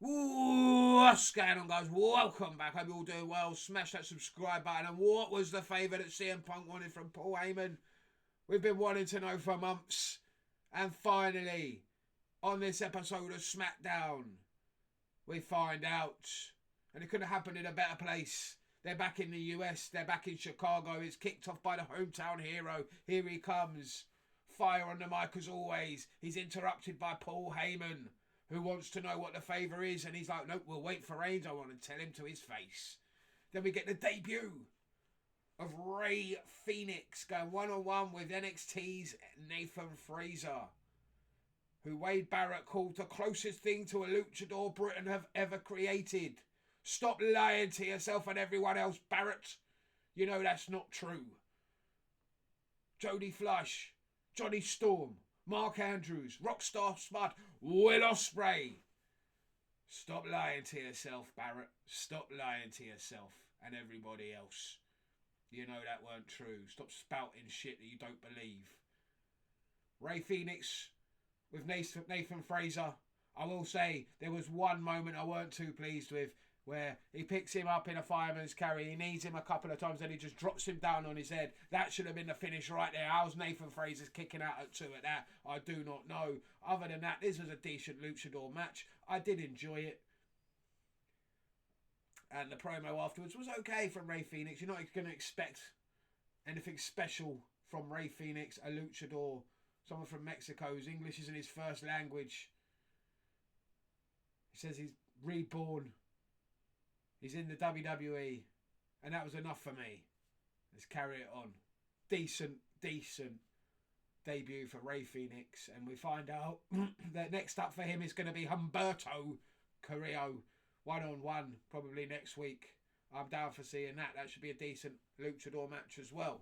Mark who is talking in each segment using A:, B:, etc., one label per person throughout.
A: Ooh, what's going on, guys? Welcome back. Hope you're all doing well. Smash that subscribe button. And what was the favour that CM Punk wanted from Paul Heyman? We've been wanting to know for months. And finally, on this episode of Smackdown, we find out. And it couldn't have happened in a better place. They're back in the US. They're back in Chicago. It's kicked off by the hometown hero. Here he comes. Fire on the mic as always. He's interrupted by Paul Heyman, who wants to know what the favour is, and he's like, nope, we'll wait for Reigns. I want to tell him to his face. Then we get the debut of Fenix going one-on-one with NXT's Nathan Frazer, who Wade Barrett called the closest thing to a luchador Britain have ever created. Stop lying to yourself and everyone else, Barrett. You know that's not true. Jody Fliesch, Johnny Storm, Mark Andrews, Rockstar Spud, Will Ospreay. Stop lying to yourself, Barrett. Stop lying to yourself and everybody else. You know that weren't true. Stop spouting shit that you don't believe. Fenix with Nathan Frazer. I will say there was one moment I weren't too pleased with, where he picks him up in a fireman's carry. He needs him a couple of times, then he just drops him down on his head. That should have been the finish right there. How's Nathan Frazer's kicking out at 2 at that? I do not know. Other than that, this was a decent luchador match. I did enjoy it. And the promo afterwards was okay from Fenix. You're not going to expect anything special from Fenix, a luchador, someone from Mexico whose English isn't his first language. He says he's reborn. He's in the WWE, and that was enough for me. Let's carry it on. Decent debut for Fenix, and we find out that next up for him is going to be Humberto Carrillo, one-on-one, probably next week. I'm down for seeing that. That should be a decent luchador match as well.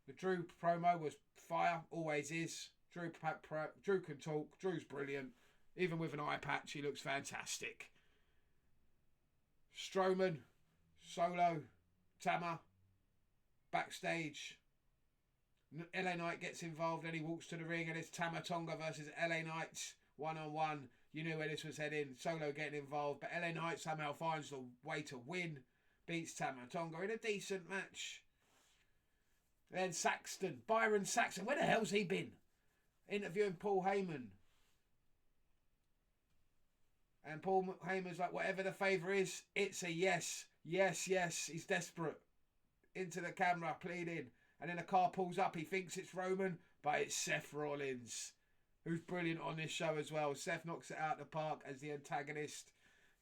A: The Drew promo was fire, always is. Drew can talk. Drew's brilliant. Even with an eye patch, he looks fantastic. Strowman, Solo, Tama, backstage. LA Knight gets involved and he walks to the ring, and it's Tama Tonga versus LA Knight one-on-one. You knew where this was heading. Solo getting involved, but LA Knight somehow finds the way to win. Beats Tama Tonga in a decent match. Then Byron Saxton. Where the hell's he been? Interviewing Paul Heyman. And Paul Heyman's like, whatever the favour is, it's a yes. Yes. He's desperate. Into the camera, pleading. And then a car pulls up. He thinks it's Roman, but it's Seth Rollins, who's brilliant on this show as well. Seth knocks it out of the park as the antagonist.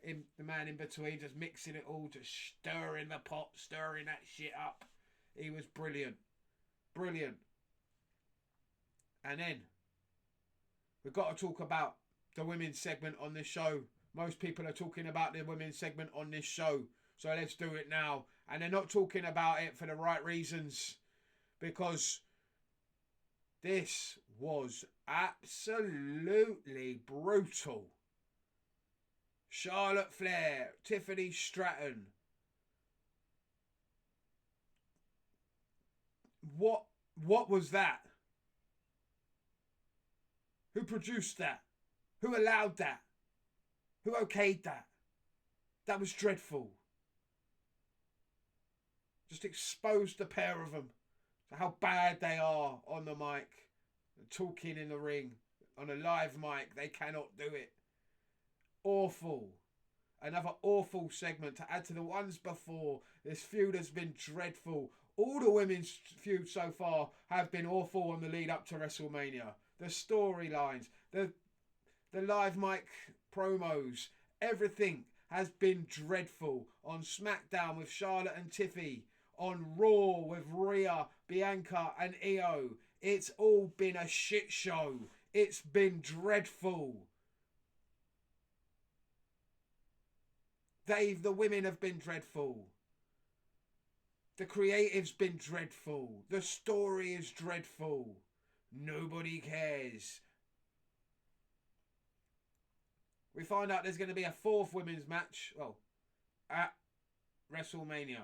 A: The man in between, just mixing it all, just stirring the pot, stirring that shit up. He was brilliant. Brilliant. And then we've got to talk about the women's segment on this show. Most people are talking about the women's segment on this show, so let's do it now. And they're not talking about it for the right reasons, because this was absolutely brutal. Charlotte Flair, Tiffany Stratton. What was that? Who produced that? Who allowed that? Who okayed that? That was dreadful. Just exposed the pair of them to how bad they are on the mic. Talking in the ring. On a live mic, they cannot do it. Awful. Another awful segment to add to the ones before. This feud has been dreadful. All the women's feuds so far have been awful on the lead up to WrestleMania. The storylines, the live mic promos, everything has been dreadful. On SmackDown with Charlotte and Tiffy, on Raw with Rhea, Bianca and Io, it's all been a shit show. It's been dreadful. The women have been dreadful. The creative's been dreadful. The story is dreadful. Nobody cares. We find out there's going to be a 4th women's match, at WrestleMania.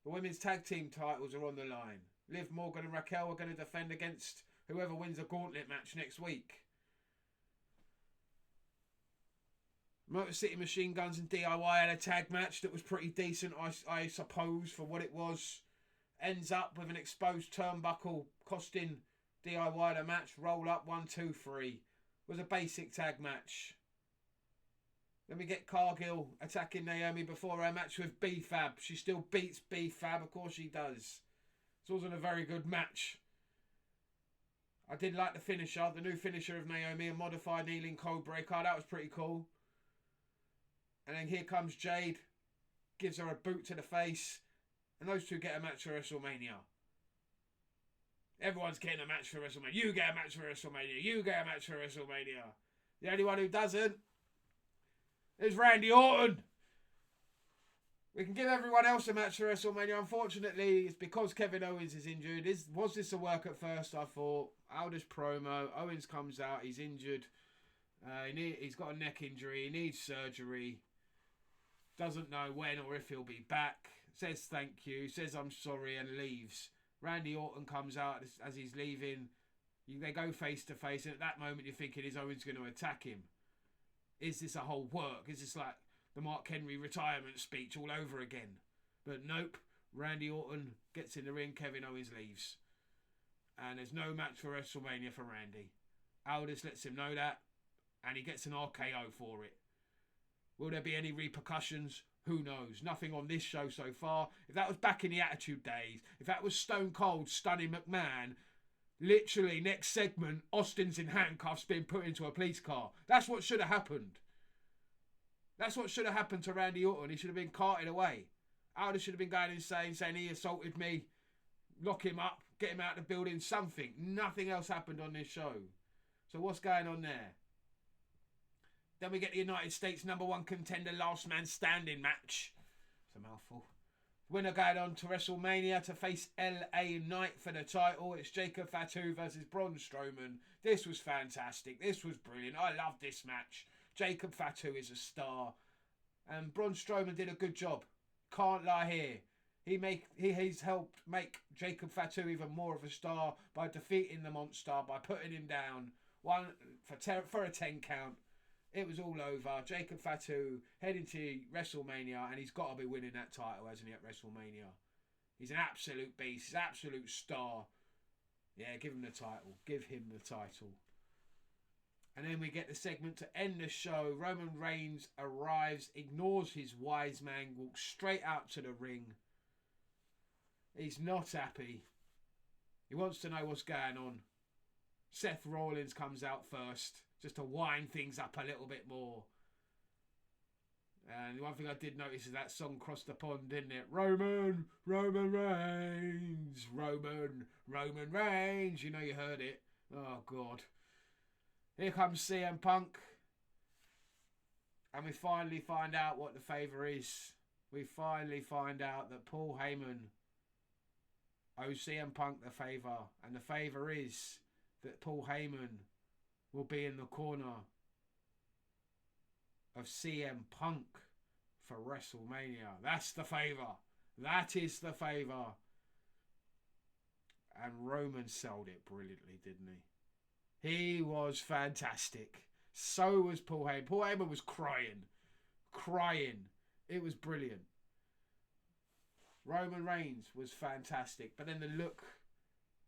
A: The women's tag team titles are on the line. Liv Morgan and Raquel are going to defend against whoever wins a gauntlet match next week. Motor City Machine Guns and DIY had a tag match that was pretty decent, I suppose, for what it was. Ends up with an exposed turnbuckle costing DIY the match. Roll up 1, 2, 3. Was a basic tag match. Then we get Cargill attacking Naomi before her match with B-Fab. She still beats B-Fab, of course she does. It wasn't a very good match. I did like the finisher, the new finisher of Naomi, a modified kneeling code breaker. That was pretty cool. And then here comes Jade, gives her a boot to the face, and those two get a match for WrestleMania. Everyone's getting a match for WrestleMania. You get a match for WrestleMania. You get a match for WrestleMania. The only one who doesn't is Randy Orton. We can give everyone else a match for WrestleMania. Unfortunately, it's because Kevin Owens is injured. Was this a work at first? I thought. Aldous promo. Owens comes out. He's injured. He's got a neck injury. He needs surgery. Doesn't know when or if he'll be back. Says thank you. Says I'm sorry and leaves. Randy Orton comes out as he's leaving. They go face to face. And at that moment, you're thinking, is Owens going to attack him? Is this a whole work? Is this like the Mark Henry retirement speech all over again? But nope. Randy Orton gets in the ring. Kevin Owens leaves. And there's no match for WrestleMania for Randy. Aldous lets him know that. And he gets an RKO for it. Will there be any repercussions? Who knows? Nothing on this show so far. If that was back in the Attitude Days, if that was Stone Cold stunning McMahon, literally next segment, Austin's in handcuffs being put into a police car. That's what should have happened. That's what should have happened to Randy Orton. He should have been carted away. Aldous should have been going insane, saying he assaulted me. Lock him up, get him out of the building, something. Nothing else happened on this show. So what's going on there? Then we get the United States #1 contender last man standing match. It's a mouthful. Winner going on to WrestleMania to face LA Knight for the title. It's Jacob Fatu versus Braun Strowman. This was fantastic. This was brilliant. I love this match. Jacob Fatu is a star. And Braun Strowman did a good job. Can't lie here. He's helped make Jacob Fatu even more of a star by defeating the monster, by putting him down. For a 10 count. It was all over. Jacob Fatu heading to WrestleMania, and he's got to be winning that title, hasn't he, at WrestleMania? He's an absolute beast. He's an absolute star. Yeah, give him the title. Give him the title. And then we get the segment to end the show. Roman Reigns arrives, ignores his wise man, walks straight out to the ring. He's not happy. He wants to know what's going on. Seth Rollins comes out first, just to wind things up a little bit more. And the one thing I did notice is that song crossed the pond, didn't it? Roman Reigns. Roman Reigns. You know you heard it. Oh, God. Here comes CM Punk. And we finally find out what the favour is. We finally find out that Paul Heyman owes CM Punk the favour. And the favour is that Paul Heyman will be in the corner of CM Punk for WrestleMania. That's the favour. That is the favour. And Roman sold it brilliantly, didn't he? He was fantastic. So was Paul Heyman. Paul Heyman was crying. It was brilliant. Roman Reigns was fantastic. But then the look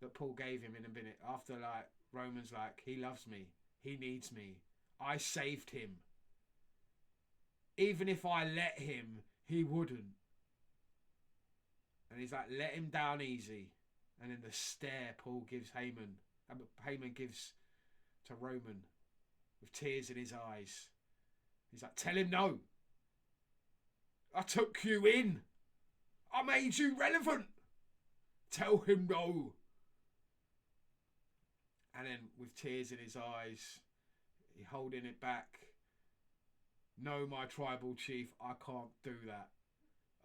A: that Paul gave him in a minute after, like, Roman's like, he loves me. He needs me. I saved him. Even if I let him, he wouldn't. And he's like, let him down easy. And then the stare Paul gives Heyman gives to Roman with tears in his eyes. He's like, tell him no. I took you in. I made you relevant. Tell him no. And then with tears in his eyes, he holding it back. No, my tribal chief, I can't do that.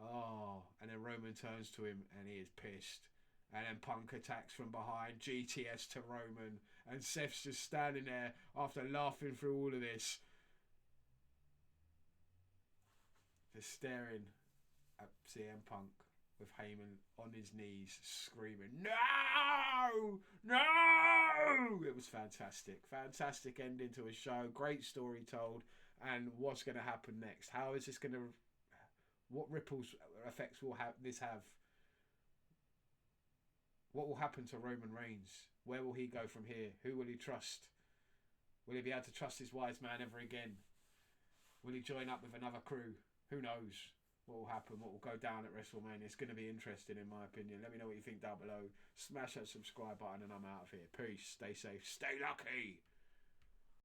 A: Oh, and then Roman turns to him and he is pissed. And then Punk attacks from behind, GTS to Roman. And Seth's just standing there after laughing through all of this. Just staring at CM Punk with Heyman on his knees, screaming, no! No! It was fantastic. Fantastic ending to a show. Great story told. and what's going to happen next. How is this going to... What ripples effects will this have? What will happen to Roman Reigns? Where will he go from here? Who will he trust? Will he be able to trust his wise man ever again? Will he join up with another crew? Who knows what will happen, what will go down at WrestleMania. It's going to be interesting in my opinion. Let me know what you think down below. Smash that subscribe button and I'm out of here. Peace. Stay safe. Stay lucky.